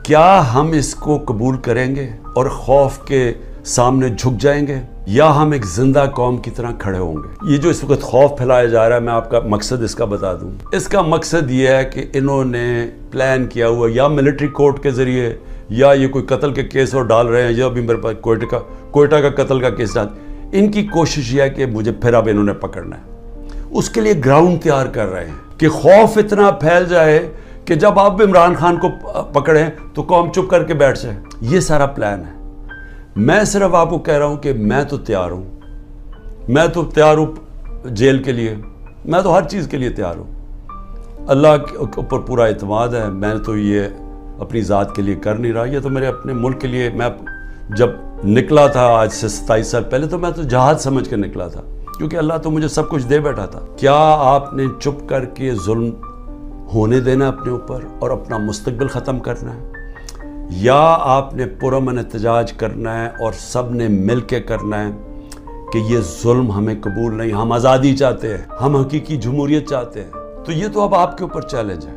کیا ہم اس کو قبول کریں گے اور خوف کے سامنے جھک جائیں گے، یا ہم ایک زندہ قوم کی طرح کھڑے ہوں گے؟ یہ جو اس وقت خوف پھیلایا جا رہا ہے، میں آپ کا مقصد اس کا بتا دوں۔ اس کا مقصد یہ ہے کہ انہوں نے پلان کیا ہوا یا ملٹری کورٹ کے ذریعے، یا یہ کوئی قتل کے کیس اور ڈال رہے ہیں، یا ابھی میرے پاس کوئٹہ کا قتل کا کیس ڈال، ان کی کوشش یہ ہے کہ مجھے پھر اب انہوں نے پکڑنا ہے۔ اس کے لیے گراؤنڈ تیار کر رہے ہیں کہ خوف اتنا پھیل جائے کہ جب آپ عمران خان کو پکڑیں تو قوم چپ کر کے بیٹھ جائے۔ یہ سارا پلان ہے۔ میں صرف آپ کو کہہ رہا ہوں کہ میں تو تیار ہوں، میں تو تیار ہوں جیل کے لیے، میں تو ہر چیز کے لیے تیار ہوں۔ اللہ کے اوپر پورا اعتماد ہے، میں تو یہ اپنی ذات کے لیے کر نہیں رہا، یہ تو میرے اپنے ملک کے لیے۔ میں جب نکلا تھا آج سے 27 سال پہلے، تو میں تو جہاد سمجھ کے نکلا تھا، کیونکہ اللہ تو مجھے سب کچھ دے بیٹھا تھا۔ کیا آپ نے چپ کر کے ظلم ہونے دینا اپنے اوپر اور اپنا مستقبل ختم کرنا ہے، یا آپ نے پرامن احتجاج کرنا ہے اور سب نے مل کے کرنا ہے کہ یہ ظلم ہمیں قبول نہیں، ہم آزادی چاہتے ہیں، ہم حقیقی جمہوریت چاہتے ہیں؟ تو یہ تو اب آپ کے اوپر چیلنج ہے۔